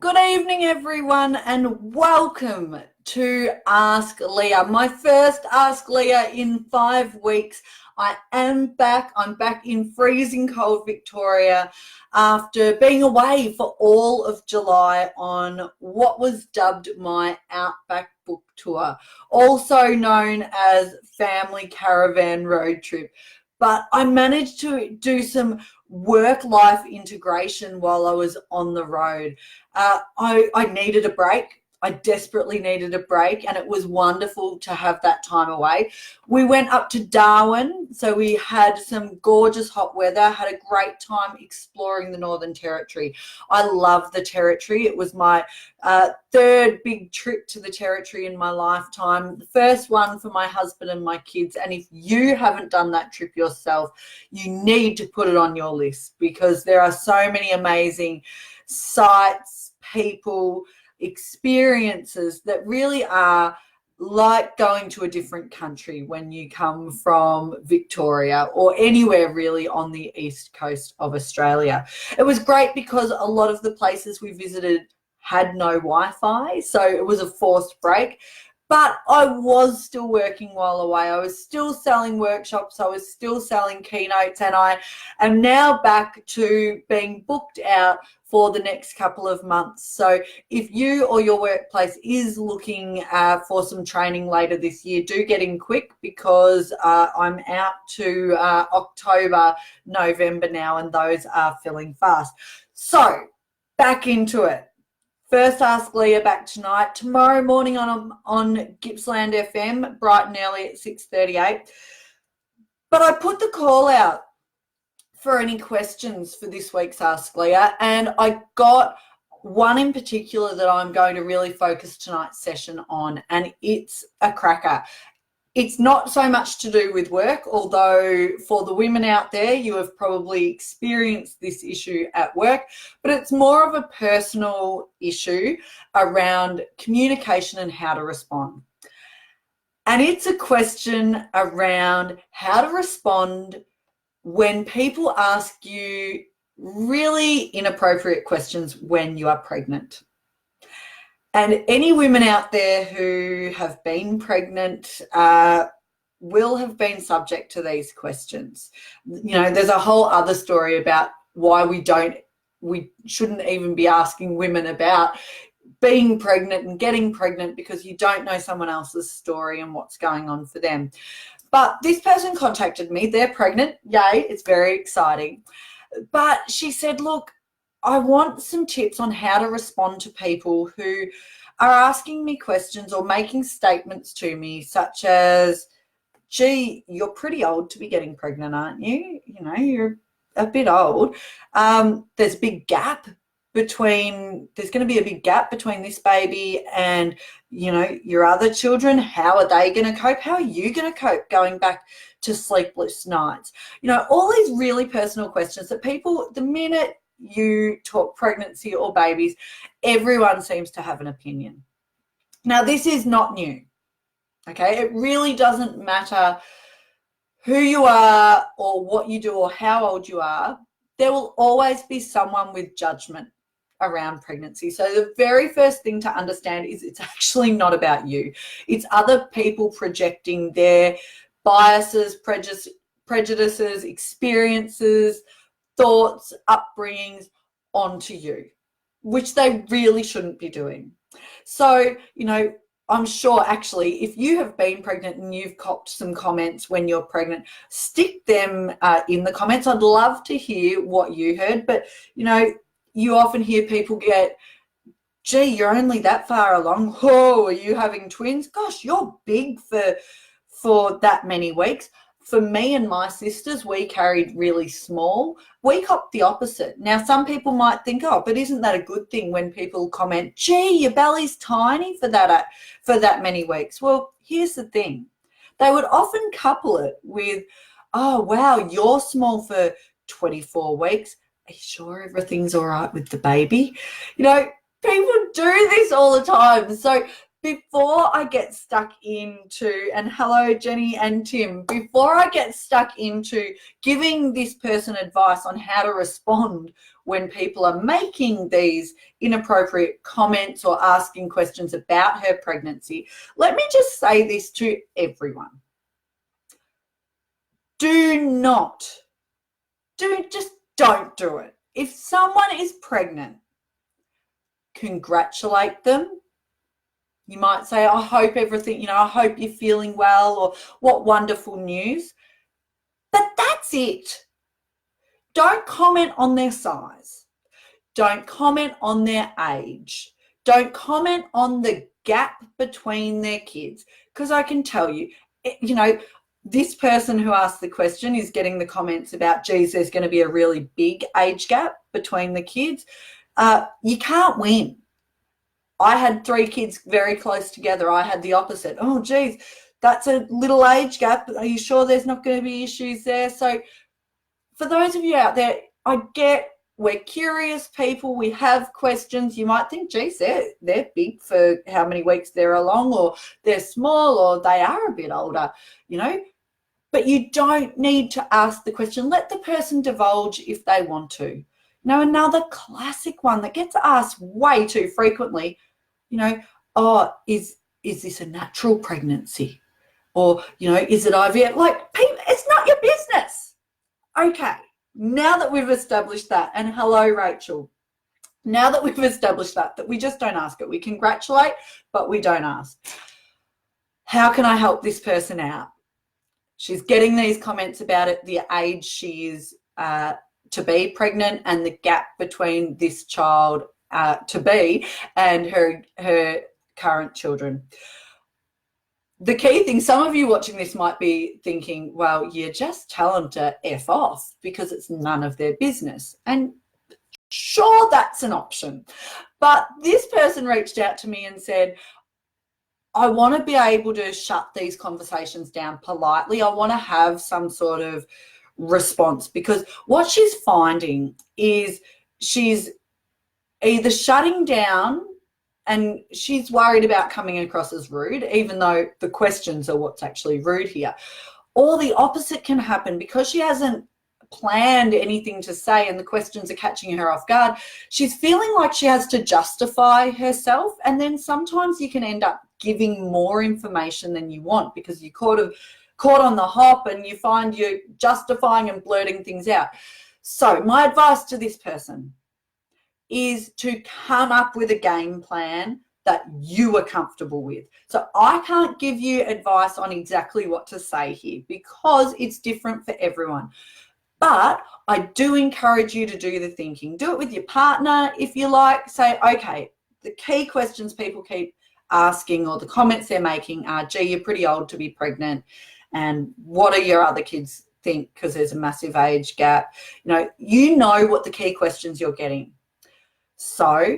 Good evening, everyone, and welcome to Ask Leah. My first Ask Leah in 5 weeks. I am back. I'm back in freezing cold Victoria after being away for all of July on what was dubbed my Outback Book Tour, also known as Family Caravan Road Trip. But I managed to do some work-life integration while I was on the road. I needed a break. I desperately needed a break, and it was wonderful to have that time away. We went up to Darwin, so we had some gorgeous hot weather, had a great time exploring the Northern Territory. I love the Territory. It was my third big trip to the Territory in my lifetime, the first one for my husband and my kids. And if you haven't done that trip yourself, you need to put it on your list, because there are so many amazing sights, people, experiences that really are like going to a different country when you come from Victoria or anywhere really on the east coast of Australia. It was great because a lot of the places we visited had no Wi-Fi, so it was a forced break. But I was still working while away. I was still selling workshops. I was still selling keynotes, and I am now back to being booked out for the next couple of months. So if you or your workplace is looking for some training later this year, do get in quick, because I'm out to October, November now, and those are filling fast. So back into it. First Ask Leah back tonight. Tomorrow morning on Gippsland FM, bright and early at 6:38. But I put the call out for any questions for this week's Ask Leah, and I got one in particular that I'm going to really focus tonight's session on, and it's a cracker. It's not so much to do with work, although for the women out there, you have probably experienced this issue at work, but it's more of a personal issue around communication and how to respond. And it's a question around how to respond when people ask you really inappropriate questions when you are pregnant. And any women out there who have been pregnant will have been subject to these questions. You know, there's a whole other story about why we shouldn't even be asking women about being pregnant and getting pregnant, because you don't know someone else's story and what's going on for them. But this person contacted me. They're pregnant. Yay, it's very exciting. But she said, look, I want some tips on how to respond to people who are asking me questions or making statements to me such as, gee, you're pretty old to be getting pregnant, aren't you? You know, you're a bit old. There's a big gap there's going to be a big gap between this baby and, you know, your other children. How are they going to cope? How are you going to cope going back to sleepless nights? You know, all these really personal questions that people, the minute you talk pregnancy or babies, everyone seems to have an opinion. Now, this is not new, okay? It really doesn't matter who you are or what you do or how old you are. There will always be someone with judgment around pregnancy. So the very first thing to understand is it's actually not about you. It's other people projecting their biases, prejudices, experiences, thoughts, upbringings onto you, which they really shouldn't be doing. So, you know, I'm sure actually if you have been pregnant and you've copped some comments when you're pregnant, stick them in the comments. I'd love to hear what you heard. But, you know, you often hear people get, gee, you're only that far along. Oh, are you having twins? Gosh, you're big for that many weeks. For me and my sisters, we carried really small. We copped the opposite. Now, some people might think, oh, but isn't that a good thing when people comment, gee, your belly's tiny for that many weeks? Well, here's the thing. They would often couple it with, oh, wow, you're small for 24 weeks. Are you sure everything's all right with the baby? You know, people do this all the time. So before I get stuck into, and hello Jenny and Tim, before I get stuck into giving this person advice on how to respond when people are making these inappropriate comments or asking questions about her pregnancy, let me just say this to everyone. Just don't do it. If someone is pregnant, congratulate them. You might say, I hope everything, I hope you're feeling well, or what wonderful news. But that's it. Don't comment on their size. Don't comment on their age. Don't comment on the gap between their kids. Because I can tell you, this person who asked the question is getting the comments about, geez, there's going to be a really big age gap between the kids. You can't win. I had 3 kids very close together. I had the opposite. Oh, geez, that's a little age gap. Are you sure there's not going to be issues there? So for those of you out there, I get we're curious people. We have questions. You might think, geez, they're big for how many weeks they're along, or they're small, or they are a bit older, But you don't need to ask the question. Let the person divulge if they want to. Another classic one that gets asked way too frequently, oh, is this a natural pregnancy? Or, is it IVF? Like, people, it's not your business. Okay, now that we've established that, and hello, Rachel. Now that we've established that we just don't ask it. We congratulate, but we don't ask. How can I help this person out? She's getting these comments about it, the age she is to be pregnant, and the gap between this child to be and her current children. The key thing, some of you watching this might be thinking, well, you just tell them to F off because it's none of their business. And sure, that's an option. But this person reached out to me and said, I want to be able to shut these conversations down politely. I want to have some sort of response, because what she's finding is she's either shutting down, and she's worried about coming across as rude, even though the questions are what's actually rude here. Or the opposite can happen, because she hasn't planned anything to say and the questions are catching her off guard. She's feeling like she has to justify herself, and then sometimes you can end up giving more information than you want because you caught on the hop and you find you're justifying and blurting things out. So my advice to this person is to come up with a game plan that you are comfortable with. So I can't give you advice on exactly what to say here because it's different for everyone. But I do encourage you to do the thinking. Do it with your partner if you like. Say, okay, the key questions people keep asking or the comments they're making are, gee, you're pretty old to be pregnant, and what do your other kids think because there's a massive age gap. You know what the key questions you're getting. So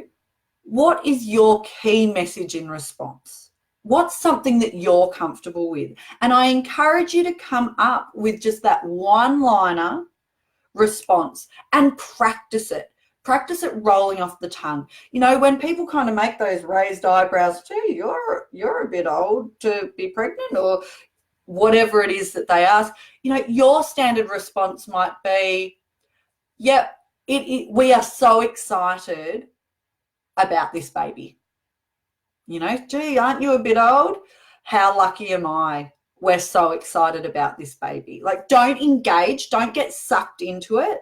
what is your key message in response? What's something that you're comfortable with? And I encourage you to come up with just that one-liner response and practice it. Practice it rolling off the tongue. When people kind of make those raised eyebrows, gee, you're a bit old to be pregnant, or whatever it is that they ask, your standard response might be, yep, we are so excited about this baby. Gee, aren't you a bit old? How lucky am I? We're so excited about this baby. Like, don't engage, don't get sucked into it,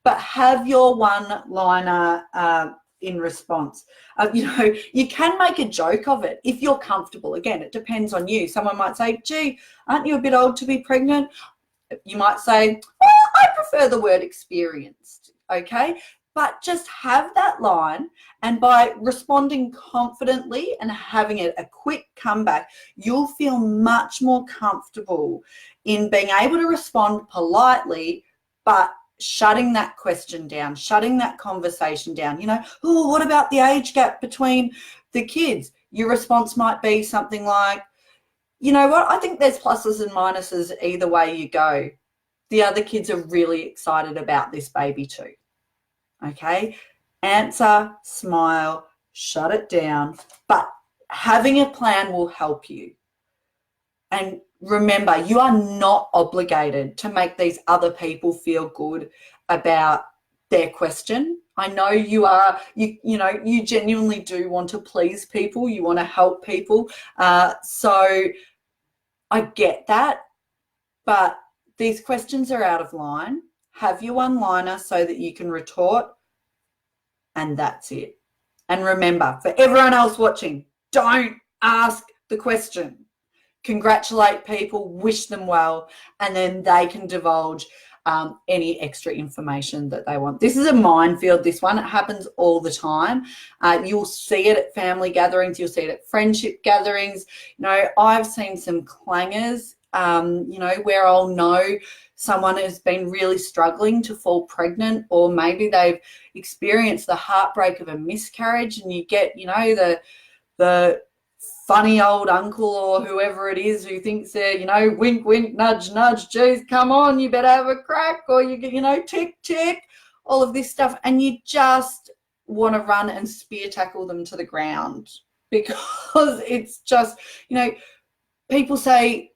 but have your one-liner in response. You can make a joke of it if you're comfortable. Again, it depends on you. Someone might say, gee, aren't you a bit old to be pregnant? You might say, well, I prefer the word experienced, okay? But just have that line, and by responding confidently and having a quick comeback, you'll feel much more comfortable in being able to respond politely, but shutting that question down, shutting that conversation down. Oh, what about the age gap between the kids? Your response might be something like, you know what, I think there's pluses and minuses either way you go. The other kids are really excited about this baby too. Okay, answer, smile, shut it down, but having a plan will help you. And remember, you are not obligated to make these other people feel good about their question. I know you are, you know, you genuinely do want to please people. You want to help people. So I get that, but these questions are out of line. Have your one-liner so that you can retort, and that's it. And remember, for everyone else watching, don't ask the question. Congratulate people, wish them well, and then they can divulge any extra information that they want. This is a minefield, this one. It happens all the time. You'll see it at family gatherings. You'll see it at friendship gatherings. You know, I've seen some clangers, you know, where I'll know someone has been really struggling to fall pregnant, or maybe they've experienced the heartbreak of a miscarriage, and you get, you know, the funny old uncle or whoever it is who thinks they're, you know, wink, wink, nudge, nudge, geez, come on, you better have a crack, or you know, tick, tick, all of this stuff. And you just want to run and spear tackle them to the ground, because it's just, you know, people say,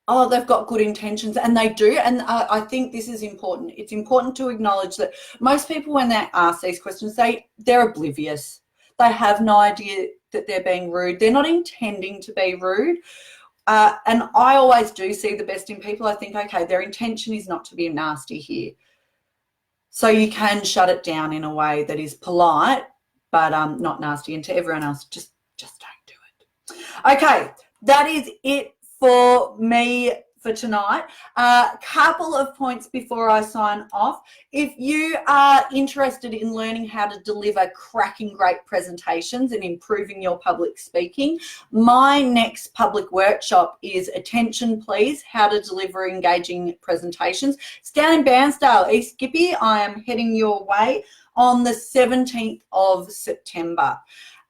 oh, they've got good intentions, and they do. And I think this is important. It's important to acknowledge that most people, when they ask these questions, they're oblivious. They have no idea that they're being rude. They're not intending to be rude. And I always do see the best in people. I think, okay, their intention is not to be nasty here. So you can shut it down in a way that is polite, but not nasty. And to everyone else, just don't do it. Okay, that is it for me for tonight. Couple of points before I sign off. If you are interested in learning how to deliver cracking great presentations and improving your public speaking, my next public workshop is Attention Please, How to Deliver Engaging Presentations. It's down in Bairnsdale, East Gippy. I am heading your way on the 17th of September.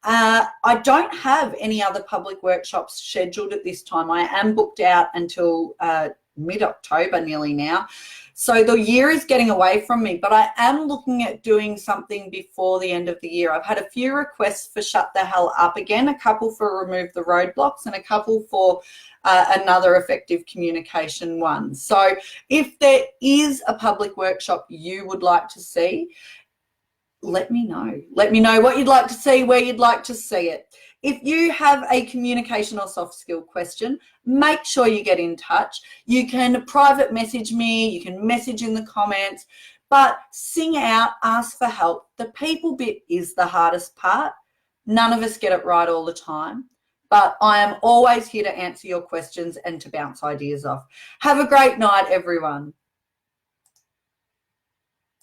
I don't have any other public workshops scheduled at this time. I am booked out until mid-October nearly now. So the year is getting away from me, but I am looking at doing something before the end of the year. I've had a few requests for Shut the Hell Up Again, a couple for Remove the Roadblocks, and a couple for another effective communication one. So if there is a public workshop you would like to see, let me know. Let me know what you'd like to see, where you'd like to see it. If you have a communication or soft skill question, make sure you get in touch. You can private message me, you can message in the comments, but sing out, ask for help. The people bit is the hardest part. None of us get it right all the time, but I am always here to answer your questions and to bounce ideas off. Have a great night, everyone.